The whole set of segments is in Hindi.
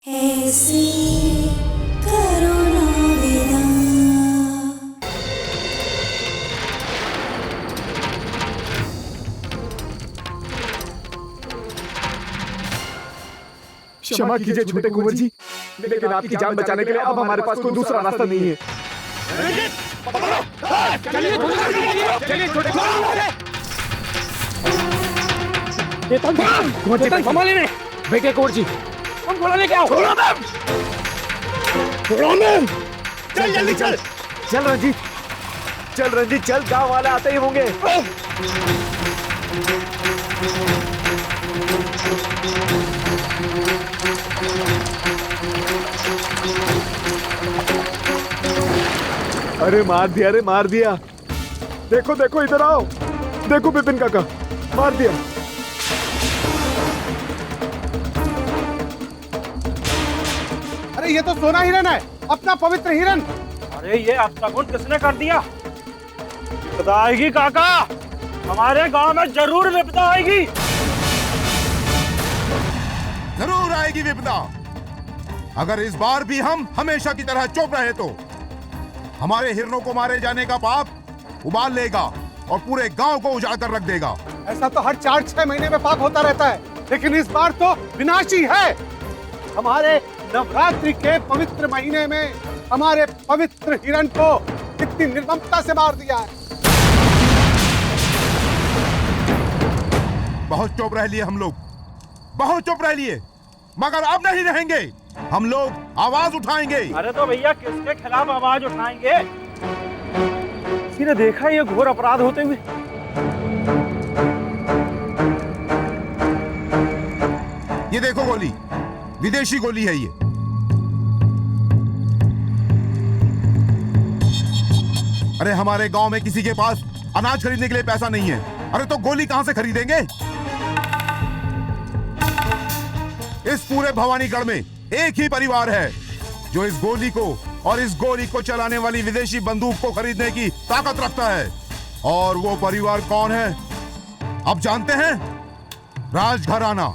ऐसी करुणा विना। क्षमा कीजिए छोटे कुंवर जी, लेकिन आपकी जान बचाने के लिए अब हमारे पास कोई दूसरा रास्ता नहीं है। चलिए छोटे संभालिए बेटे कुंवर जी, हम घोड़ा लेके आओ। चल जल्दी चल। चल रंजीत, चल रंजीत चल, गांव वाले आते ही होंगे। अरे मार दिया, अरे मार दिया। देखो देखो इधर आओ, देखो बिपिन काका, मार दिया। अरे ये तो सोना हिरन है, अपना पवित्र हिरन। अरे ये अपशगुन किसने कर दिया? विपदा आएगी काका, हमारे गांव में जरूर विपदा आएगी। जरूर आएगी विपदा। अगर इस बार भी हम हमेशा की तरह चुप रहे तो हमारे हिरणों को मारे जाने का पाप उबाल लेगा और पूरे गांव को उजाड़ कर रख देगा। ऐसा तो हर 4-6 महीने में पाप होता रहता है, लेकिन इस बार तो विनाशी है। हमारे नवरात्रि के पवित्र महीने में हमारे पवित्र हिरण को कितनी निर्ममता से मार दिया है। बहुत चुप रह लिए हम लोग, बहुत चुप रह लिए, मगर अब नहीं रहेंगे। हम लोग आवाज उठाएंगे। अरे तो भैया किसके खिलाफ आवाज उठाएंगे? किसी ने देखा ये घोर अपराध होते हुए? ये देखो गोली, विदेशी गोली है ये। अरे हमारे गांव में किसी के पास अनाज खरीदने के लिए पैसा नहीं है, अरे तो गोली कहां से खरीदेंगे? इस पूरे भवानीगढ़ में एक ही परिवार है जो इस गोली को और इस गोली को चलाने वाली विदेशी बंदूक को खरीदने की ताकत रखता है। और वो परिवार कौन है अब जानते हैं? राजघराना।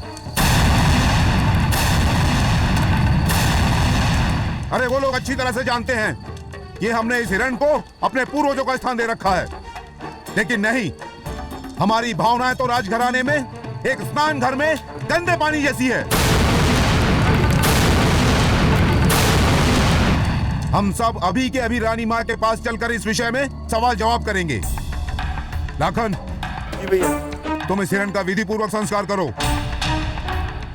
अरे वो लोग अच्छी तरह से जानते हैं कि हमने इस हिरण को अपने पूर्वजों का स्थान दे रखा है, लेकिन नहीं, हमारी भावनाएं तो राजघराने में एक स्नान घर में गंदे पानी जैसी है। हम सब अभी के अभी रानी मां के पास चलकर इस विषय में सवाल जवाब करेंगे। लाखन, जी भैया। तुम इस हिरण का विधि पूर्वक संस्कार करो,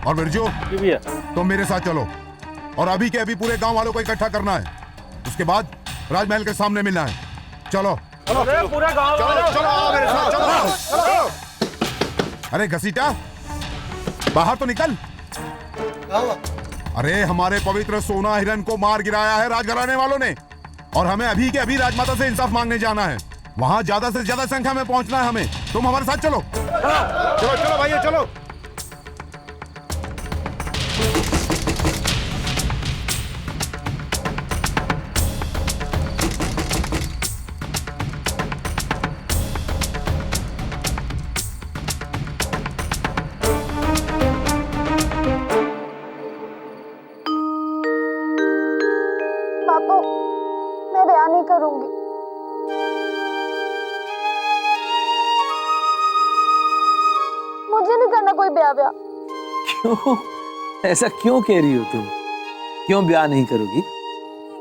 और बिरजू, जी भैया। तुम मेरे साथ चलो और अभी के अभी पूरे गांव वालों को इकट्ठा करना है। उसके बाद राजमहल के सामने मिलना है। चलो अरे पूरे गांव चलो चलो आओ मेरे साथ, चलो। अरे घसीटा, बाहर तो निकल। अरे हमारे पवित्र सोना हिरण को मार गिराया है राजघराने वालों ने, और हमें अभी के अभी राजमाता से इंसाफ मांगने जाना है। वहां ज्यादा से ज्यादा संख्या में पहुंचना है हमें। तुम हमारे साथ चलो। चलो चलो भाई चलो। बापू, मैं ब्याह नहीं करूंगी। मुझे नहीं करना कोई ब्याह। क्यों? ऐसा क्यों कह रही हो तुम? क्यों ब्याह नहीं करोगी?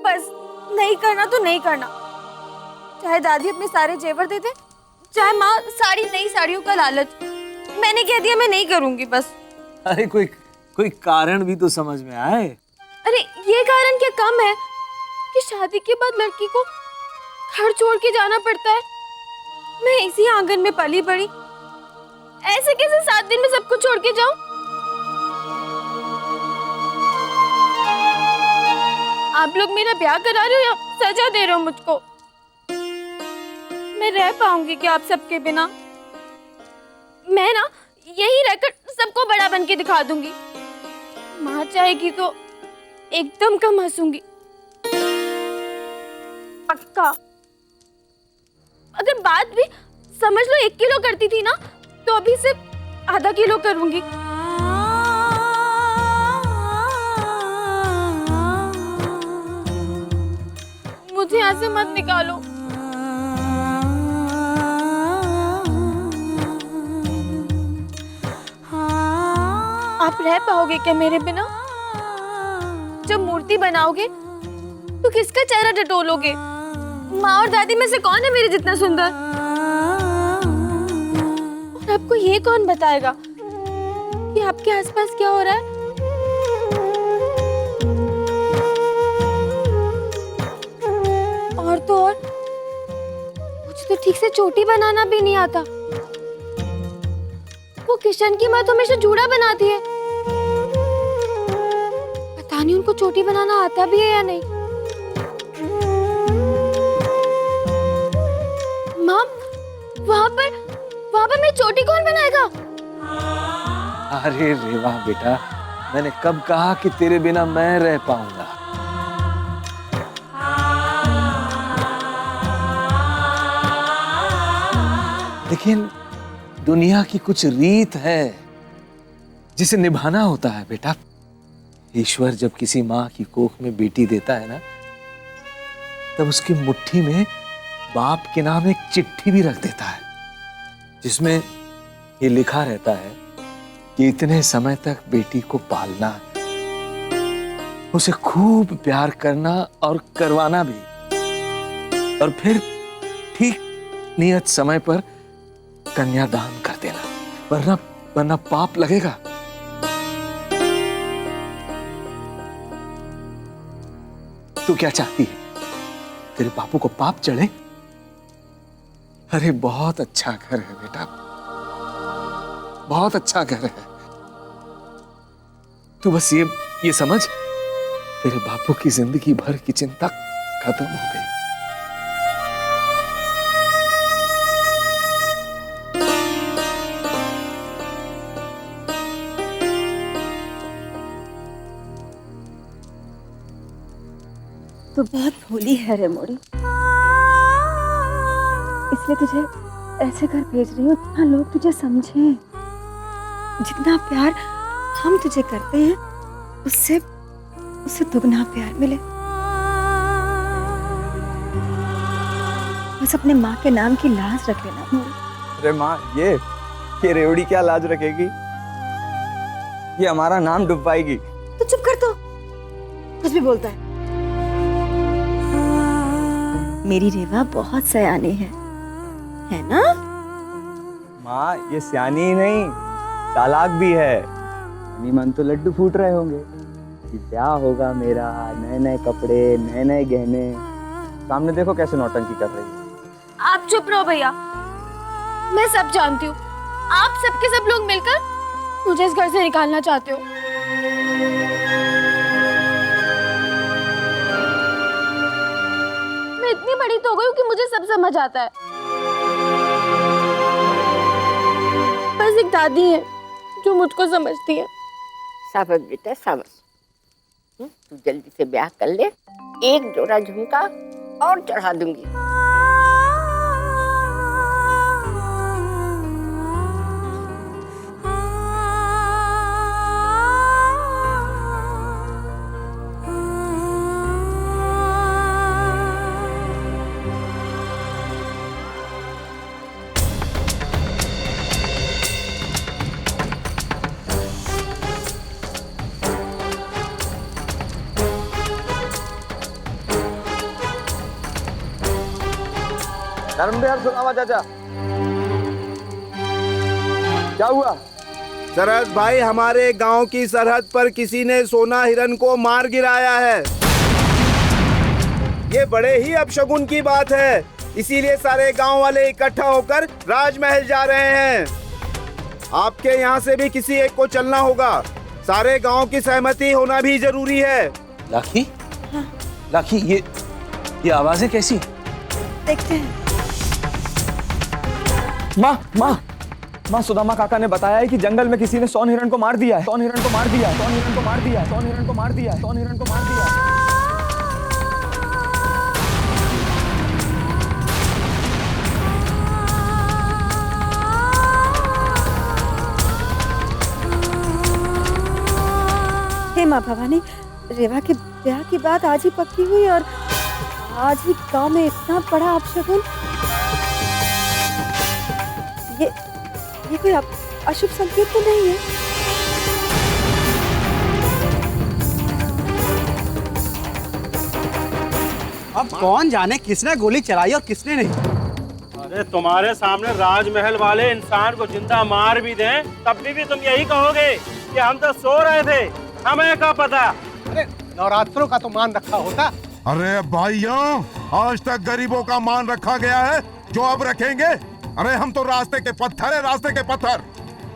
बस नहीं करना तो नहीं करना, चाहे दादी अपने सारे जेवर दे दे, चाहे माँ सारी नई साड़ियों का लालच। मैंने कह दिया मैं नहीं करूंगी बस। अरे कोई कारण भी तो समझ में आए। अरे ये कारण क्या कम है कि शादी के बाद लड़की को घर छोड़ के जाना पड़ता है। मैं इसी आंगन में पली बड़ी, ऐसे कैसे 7 दिन में सब कुछ छोड़ के जाऊं? आप लोग मेरा ब्याह करा रहे हो या सजा दे रहे हो मुझको? मैं रह पाऊंगी क्या आप सबके बिना? मैं ना यही रहकर सबको बड़ा बन के दिखा दूंगी। माँ चाहेगी तो एकदम कम हंसूंगी, पक्का। अगर बात भी समझ लो 1 किलो करती थी ना, तो अभी सिर्फ आधा किलो करूंगी। यहाँ से मत निकालो। आप रह पाओगे क्या मेरे बिना? जब मूर्ति बनाओगे तो किसका चेहरा टटोलोगे? माँ और दादी में से कौन है मेरे जितना सुंदर? और आपको ये कौन बताएगा कि आपके आसपास क्या हो रहा है? और तो और मुझे तो ठीक से चोटी बनाना भी नहीं आता। वो किशन की माँ तो हमेशा जूड़ा बनाती है, पता नहीं उनको चोटी बनाना आता भी है या नहीं। माँ, वहाँ पर मेरी चोटी कौन बनाएगा? अरे रेवा बेटा, मैंने कब कहा कि तेरे बिना मैं रह पाऊंगा? लेकिन दुनिया की कुछ रीत है जिसे निभाना होता है बेटा। ईश्वर जब किसी माँ की कोख में बेटी देता है ना, तब उसकी मुट्ठी में बाप के नाम एक चिट्ठी भी रख देता है, जिसमें ये लिखा रहता है कि इतने समय तक बेटी को पालना, उसे खूब प्यार करना और करवाना भी, और फिर ठीक नियत समय पर कन्यादान कर देना, वरना पाप लगेगा। तू क्या चाहती है? तेरे बापू को पाप चढ़े? अरे बहुत अच्छा घर है बेटा, बहुत अच्छा घर है। तू बस ये समझ, तेरे बापू की जिंदगी भर की चिंता खत्म हो गई। तू बहुत भोली है रे मोरी, इसलिए तुझे ऐसे घर भेज रही हूँ जहाँ लोग तुझे समझें। जितना प्यार हम तुझे करते हैं उससे दुगना प्यार मिले। बस अपने माँ के नाम की लाज रख लेना मोरी। अरे माँ, ये रेवड़ी क्या लाज रखेगी? ये हमारा नाम डुबवाएगी। तो चुप कर, तो कुछ भी बोलता है। मेरी रेवा बहुत सयानी है ना? माँ, ये सियानी ही नहीं, चालाक भी है। अभी मन तो लड्डू फूट रहे होंगे कि ब्याह होगा मेरा, नए नए कपड़े, नए नए गहने। सामने देखो कैसे नौटंकी कर रही है। आप चुप रहो भैया, मैं सब जानती हूँ। आप सबके सब लोग मिलकर मुझे इस घर से निकालना चाहते हो। मैं इतनी बड़ी तो हो गई हूँ कि मुझे सब समझ आता है। बस एक दादी है जो मुझको समझती है। सावध बेटा सावध, तू जल्दी से ब्याह कर ले, एक जोड़ा झुमका और चढ़ा दूंगी। नर्मदे सुनावा चाचा, क्या हुआ? सरहद भाई, हमारे गांव की सरहद पर किसी ने सोना हिरन को मार गिराया है। ये बड़े ही अपशगुन की बात है, इसीलिए सारे गांव वाले इकट्ठा होकर राजमहल जा रहे हैं। आपके यहाँ से भी किसी एक को चलना होगा। सारे गांव की सहमति होना भी जरूरी है। लाखी, लाखी, ये आवाजें कैसी? देखते हैं। माँ, सुदामा काका ने बताया है कि जंगल में किसी ने सोन हिरण को मार दिया है। सोन हिरण को मार दिया है, सोन हिरण को मार दिया है, सोन हिरण को मार दिया है, सोन हिरण को मार दिया है। हे माँ भवानी, रेवा के ब्याह की बात आज ही पक्की हुई और आज ही गांव में इतना बड़ा अपशगुन, ये कोई अशुभ संकेत तो नहीं है? अब कौन जाने किसने गोली चलाई और किसने नहीं। अरे तुम्हारे सामने राजमहल वाले इंसान को जिंदा मार भी दें तब भी तुम यही कहोगे कि हम तो सो रहे थे, हमें क्या पता। अरे नवरात्रों का तो मान रखा होता। अरे भाइयों, आज तक गरीबों का मान रखा गया है, जो अब रखेंगे। अरे हम तो रास्ते के पत्थर है, रास्ते के पत्थर,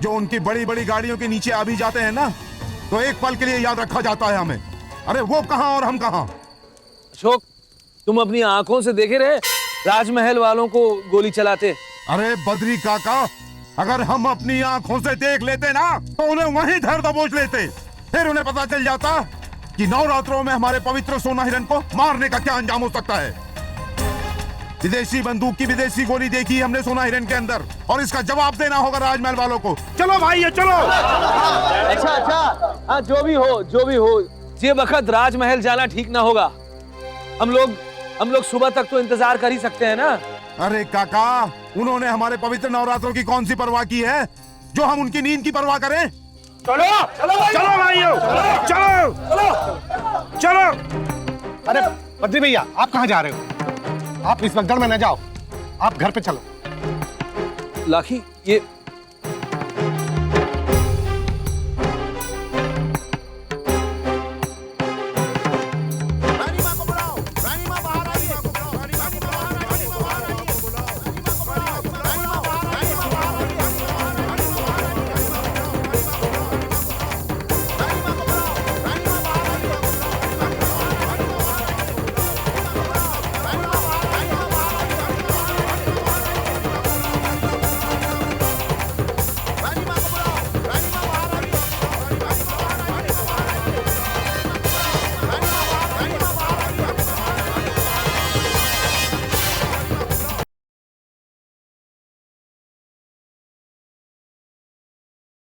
जो उनकी बड़ी बड़ी गाड़ियों के नीचे आ भी जाते हैं ना, तो एक पल के लिए याद रखा जाता है हमें। अरे वो कहाँ और हम कहाँ। अशोक, तुम अपनी आंखों से देखे रहे राजमहल वालों को गोली चलाते। अरे बद्री काका, अगर हम अपनी आंखों से देख लेते ना तो उन्हें वहीं धर दबोच लेते। फिर उन्हें पता चल जाता कि नवरात्रों में हमारे पवित्र सोना हिरण को मारने का क्या अंजाम हो सकता है। विदेशी बंदूक की विदेशी गोली देखी हमने सोना हिरण के अंदर, और इसका जवाब देना होगा राजमहल वालों को। चलो भाई, चलो। अच्छा, हाँ, जो भी हो, ये वक्त राजमहल जाना ठीक ना होगा। हम लोग सुबह तक तो इंतजार कर ही सकते हैं ना। अरे काका, उन्होंने हमारे पवित्र नवरात्रों की कौन सी परवाह की है जो हम उनकी नींद की परवाह करें। चलो चलो भाइयों, चलो चलो चलो। अरे बद्री भैया, आप कहाँ जा रहे हो? आप इस भगदड़ में न जाओ, आप घर पे चलो। लाखी, ये